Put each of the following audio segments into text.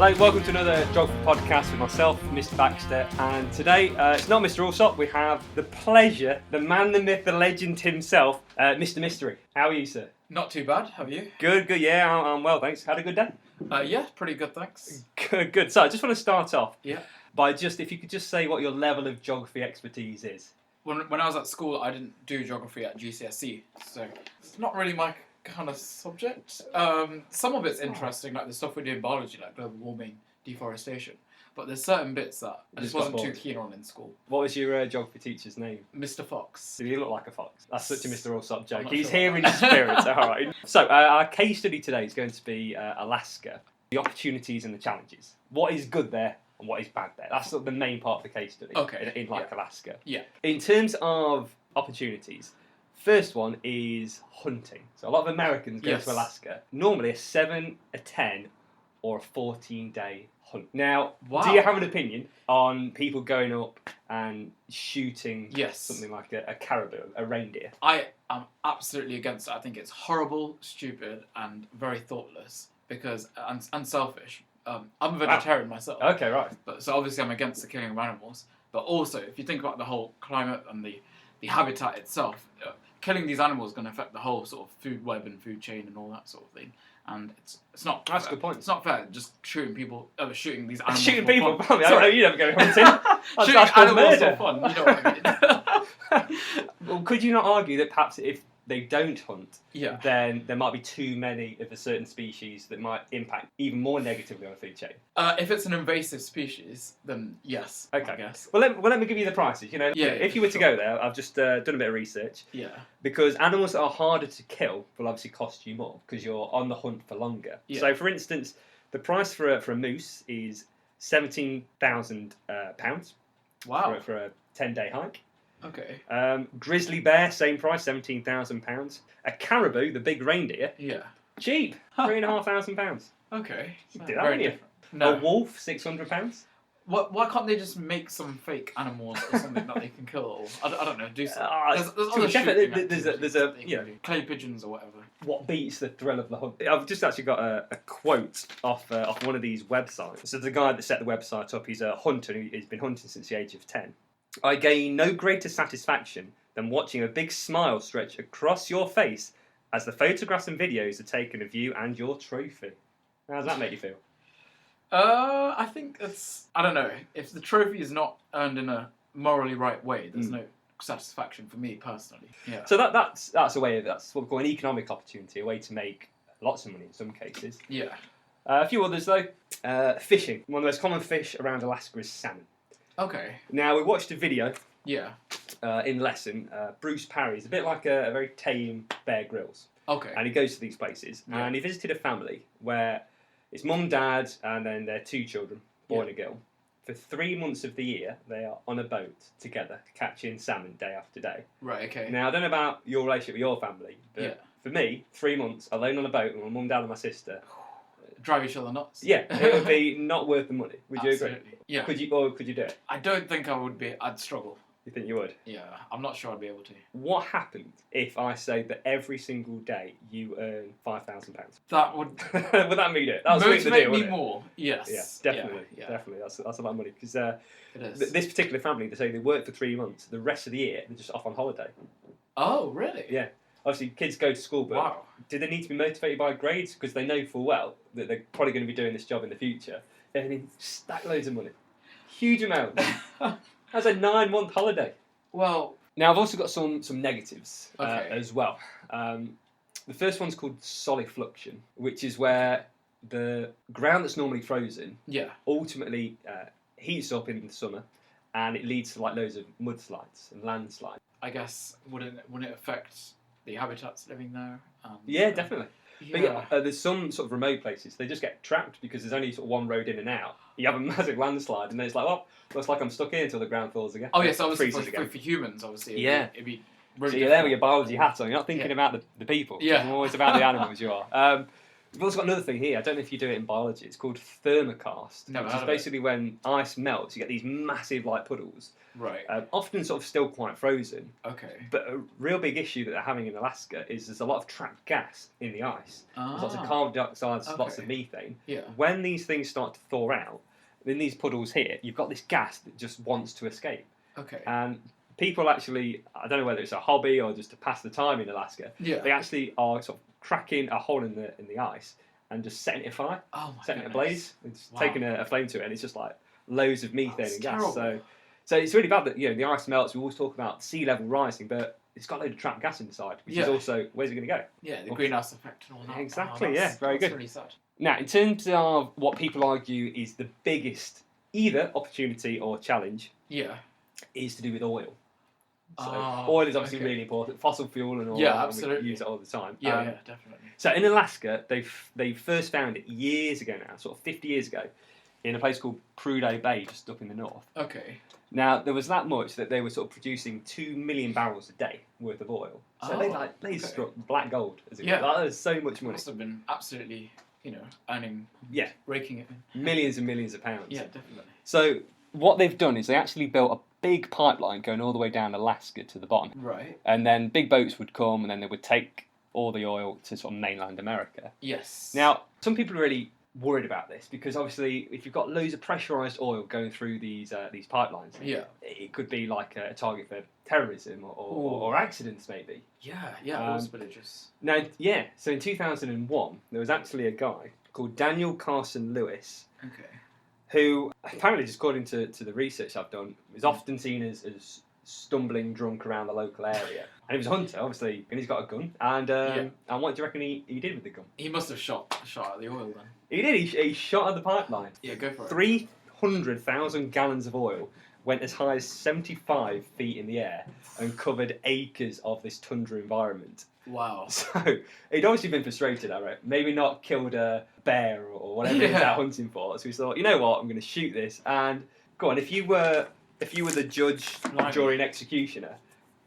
Hello, welcome to another Geography podcast with myself, Mr. Baxter, and today it's not Mr. Allsop. We have the pleasure, the man, the myth, the legend himself, Mr. Mystery. How are you, sir? Not too bad. How are you? Good. Yeah, I'm well, thanks. Had a good day? Yeah, pretty good, thanks. Good. So I just want to start off Yeah. by if you could just say what your level of geography expertise is. When I was at school, I didn't do geography at GCSE, so it's not really my kind of subject. Some of it's interesting, like the stuff we do in biology, like global warming, deforestation. But there's certain bits that I just wasn't too keen on in school. What was your geography teacher's name? Mr. Fox. Did he look like a fox? That's such a Mr. Allsop joke. Not He's sure here in spirit. All right. So our case study today is going to be Alaska, the opportunities and the challenges. What is good there and what is bad there? That's sort of the main part of the case study. Okay. In Alaska. Yeah. In terms of opportunities, first one is hunting. So a lot of Americans go to Alaska. Normally a 7, a 10, or a 14-day hunt. Now, do you have an opinion on people going up and shooting something like a caribou, a reindeer? I am absolutely against it. I think it's horrible, stupid, and very thoughtless because and selfish. I'm a vegetarian myself. Okay, right. So obviously I'm against the killing of animals. But also, if you think about the whole climate and the habitat itself, killing these animals is going to affect the whole sort of food web and food chain and all that sort of thing. And it's not. That's fair. a good point. It's not fair just shooting people, shooting these animals. Shooting for people. fun. I know you never go hunting. Shooting animals murder. for fun. You know what I mean? Well, could you not argue that perhaps if they don't hunt, Yeah. then there might be too many of a certain species that might impact even more negatively on the food chain? If it's an invasive species, then yes. Okay. I guess. Well, let me give you the prices. You know, Yeah, if you were to go there, I've just done a bit of research. Yeah. Because animals that are harder to kill will obviously cost you more because you're on the hunt for longer. Yeah. So, for instance, the price for a moose is £17,000 Wow. for a 10-day hike. Okay. Grizzly bear, same price, £17,000. A caribou, the big reindeer, Yeah. cheap, £3,500. Okay. Do that, Very wouldn't you? different. No. A wolf, £600. Why can't they just make some fake animals or something that they can kill? Or, I don't know. Do something. There's other definitely, shooting there's activities a that they can do. Clay pigeons or whatever. What beats the thrill of the hunt? I've just actually got a quote off one of these websites. So the guy that set the website up, he's a hunter. He's been hunting since the age of 10. I gain no greater satisfaction than watching a big smile stretch across your face as the photographs and videos are taken of you and your trophy. How does that make you feel? I think it's. I don't know. If the trophy is not earned in a morally right way, there's no satisfaction for me personally. Yeah. So that's a way. That's what we call an economic opportunity, a way to make lots of money in some cases. Yeah. A few others though. Fishing. One of the most common fish around Alaska is salmon. Okay. Now we watched a video. Yeah. In lesson, Bruce Parry's a bit like a very tame Bear Grylls. Okay. And he goes to these places, and he visited a family where it's mum, dad, and then their 2 children, boy and a girl. For 3 months of the year, they are on a boat together, catching salmon day after day. Right. Okay. Now, I don't know about your relationship with your family, but for me, 3 months alone on a boat with my mum, dad, and my sister. Drive each other nuts. Yeah, it would be not worth the money. Would you agree? Yeah. Could you do it? I don't think I would be. I'd struggle. You think you would? Yeah. I'm not sure I'd be able to. What happened if I say that every single day you earn £5,000? That would Would that mean it? That was motivate the deal, me wouldn't it? more. Yes. Yeah, definitely. Yeah. Definitely. That's a lot of money because It is. this particular family, they say they work for 3 months. The rest of the year, they're just off on holiday. Oh, really? Yeah. Obviously, kids go to school, but do they need to be motivated by grades? Because they know full well that they're probably going to be doing this job in the future. They need stack loads of money. Huge amount. That's a 9-month holiday. Well, now I've also got some negatives as well. The first one's called solifluction, which is where the ground that's normally frozen ultimately heats up in the summer, and it leads to like loads of mudslides and landslides. I guess would it affect the habitats living there? Yeah, definitely. Yeah. But there's some sort of remote places, they just get trapped because there's only sort of one road in and out. You have a massive landslide and then it's like, well, looks like I'm stuck here until the ground thaws again. Oh yes, obviously freezes for humans, obviously. It'd be really so you're there with your biology hat on, you're not thinking about the people. Yeah. You're always about the animals you are. We've also got another thing here. I don't know if you do it in biology. It's called thermokarst, Never which heard is of it. basically when ice melts, you get these massive like puddles, Right. often sort of still quite frozen. Okay. But a real big issue that they're having in Alaska is there's a lot of trapped gas in the ice. There's lots of carbon dioxide, lots of methane. Yeah. When these things start to thaw out, in these puddles here, you've got this gas that just wants to escape. Okay. And people actually, I don't know whether it's a hobby or just to pass the time in Alaska, Yeah. they actually are sort of cracking a hole in the ice and just setting it afire, Oh my setting it goodness. ablaze, and just Wow. taking a flame to it, and it's just like loads of methane That's and gas. terrible. So it's really bad that the ice melts. We always talk about sea level rising, but it's got a load of trapped gas inside, which is also where's it going to go? Yeah, the greenhouse effect and all that. Exactly, That's very good. really sad. Now, in terms of what people argue is the biggest either opportunity or challenge, Yeah. is to do with oil. So Ah, oil is obviously okay. really important. Fossil fuel and all Yeah, that, and absolutely. we use it all the time. Yeah, yeah, definitely. So in Alaska, they first found it years ago now, sort of 50 years ago, in a place called Prudhoe Bay, just up in the north. Okay. Now there was that much that they were sort of producing 2 million barrels a day worth of oil. So they okay. struck black gold, as it Yeah. were. That was so much money, Must have been absolutely, earning, Yeah. raking it in. millions and millions of pounds. Yeah, definitely. So what they've done is they actually built a big pipeline going all the way down Alaska to the bottom. Right. And then big boats would come and then they would take all the oil to sort of mainland America. Yes. Now, some people are really worried about this because obviously if you've got loads of pressurised oil going through these pipelines, Yeah. it could be like a target for terrorism or accidents maybe. Yeah, oil spillages. Now, yeah, so in 2001, there was actually a guy called Daniel Carson Lewis Okay. who apparently, just according to the research I've done, is often seen as stumbling drunk around the local area. And he was a hunter, obviously, and he's got a gun. And and what do you reckon he did with the gun? He must have shot at the oil then. He did. He shot at the pipeline. Yeah, go for it. 300,000 gallons of oil went as high as 75 feet in the air and covered acres of this tundra environment. Wow. So he'd obviously been frustrated, I reckon. Maybe not killed a bear or whatever he was out hunting for. So he thought, you know what, I'm going to shoot this. And go on, if you were the judge, jury, and executioner,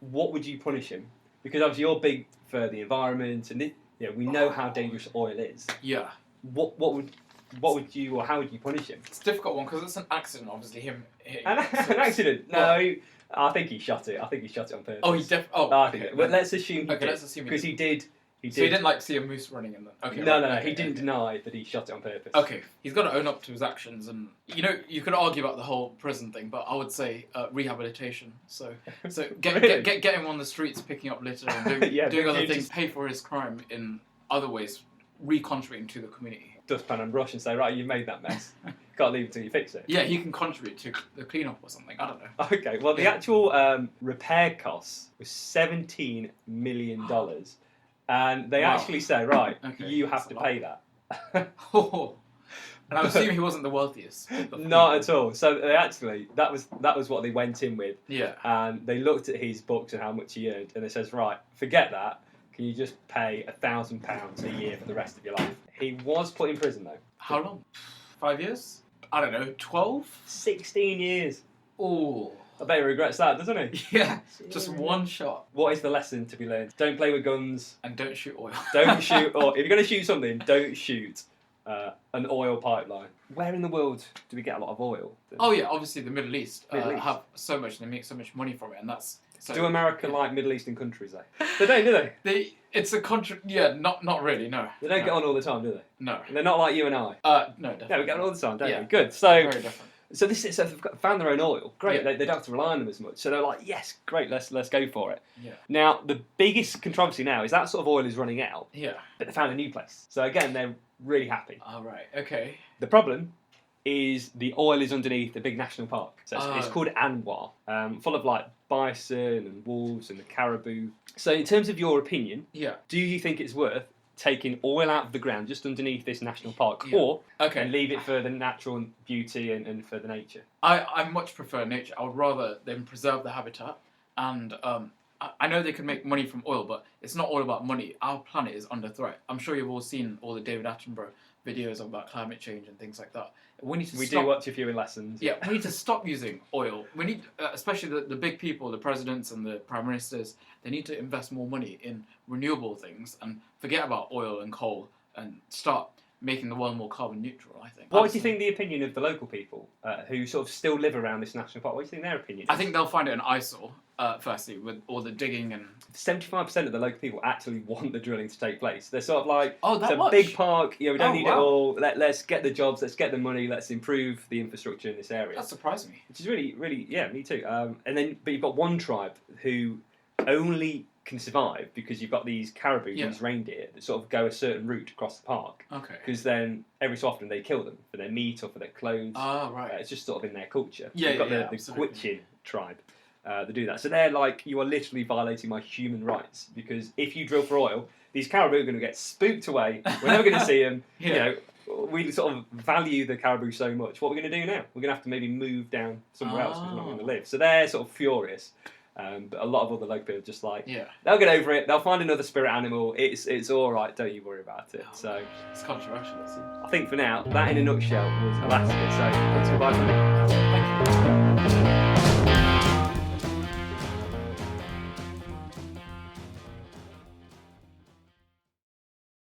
what would you punish him? Because obviously you're big for the environment, and we know how dangerous oil is. Yeah. What would you, or how would you punish him? It's a difficult one because it's an accident, obviously, him hitting An it. accident? No, I think he shot it. I think he shot it on purpose. Oh, he I think. Well, let's assume he did. let's assume he because did. he did. So he didn't like see a moose running in the. Okay. No, right, he didn't deny that he shot it on purpose. Okay, he's got to own up to his actions, and you could argue about the whole prison thing, but I would say rehabilitation. So Really? get him on the streets, picking up litter and doing, Yeah, doing other you things, just- pay for his crime in other ways, recontributing to the community. Dustpan and brush and say, right, you've made that mess. Can't leave it until you fix it. Yeah, he can contribute to the cleanup or something. I don't know. Okay, well, the Yeah. actual repair costs was $17 million. And they Wow. actually say, right, Okay, you have that's to a lot. pay that. And I'm assuming he wasn't the wealthiest. of Not people. at all. So they actually, that was what they went in with. Yeah. And they looked at his books and how much he earned, and they says, right, forget that. Can you just pay £1,000 a year for the rest of your life? He was put in prison, though. How long? 5 years? I don't know. 12? 16 years. Oh. I bet he regrets that, doesn't he? Yeah. Just one shot. What is the lesson to be learned? Don't play with guns. And don't shoot oil. Don't shoot, or if you're going to shoot something, don't shoot an oil pipeline. Where in the world do we get a lot of oil? Oh yeah, obviously the Middle East, Middle East. have so much, and they make so much money from it, and that's. So, Do America like Middle Eastern countries, though? They don't, do they? It's a Yeah, not really. No. They don't no. get on all the time, do they? No. They're not like you and I. No, definitely. No, we get on all the time, don't Yeah. we? Good. So, Very different. so they've found their own oil. Great. Yeah. They don't have to rely on them as much. So they're like, yes, great. Let's go for it. Yeah. Now, the biggest controversy now is that sort of oil is running out, Yeah. but they found a new place. So again, they're really happy. All right. Okay. The problem is the oil is underneath a big national park. So it's Oh. called Anwar, full of like bison and wolves and the caribou. So in terms of your opinion, Yeah. do you think it's worth taking oil out of the ground just underneath this national park, Yeah. or Okay. and leave it for the natural beauty and for the nature? I much prefer nature. I would rather them preserve the habitat, and I know they can make money from oil, but it's not all about money. Our planet is under threat. I'm sure you've all seen all the David Attenborough videos about climate change and things like that. We need to We stop. do watch a few in lessons. Yeah, we need to stop using oil. We need, especially the big people, the presidents and the prime ministers, they need to invest more money in renewable things and forget about oil and coal and start making the world more carbon neutral, I think. What do you think the opinion of the local people who sort of still live around this national park? What do you think their opinion is? I think they'll find it an eyesore, firstly, with all the digging and... 75% of the local people actually want the drilling to take place. They're sort of like, Oh, that it's a much? big park, we don't Oh, need wow. it all, let's get the jobs, let's get the money, let's improve the infrastructure in this area. That surprised me. Which is really, really, yeah, me too. But you've got one tribe who only can survive because you've got these caribou, these reindeer, that sort of go a certain route across the park. Okay. Because then every so often they kill them for their meat or for their clothes. Ah, right. It's just sort of in their culture. Yeah, You've got yeah, the absolutely. Gwich'in tribe that do that. So they're like, you are literally violating my human rights because if you drill for oil, these caribou are going to get spooked away. We're never going to see them. Yeah. We sort of value the caribou so much. What we're going to do now? We're going to have to maybe move down somewhere else because we're not going to live. So they're sort of furious. But a lot of other local people are just like, they'll get over it. They'll find another spirit animal. It's all right. Don't you worry about it. So It's controversial, it seems. I think for now, that in a nutshell was Alaska. So let's goodbye for now. Thank you.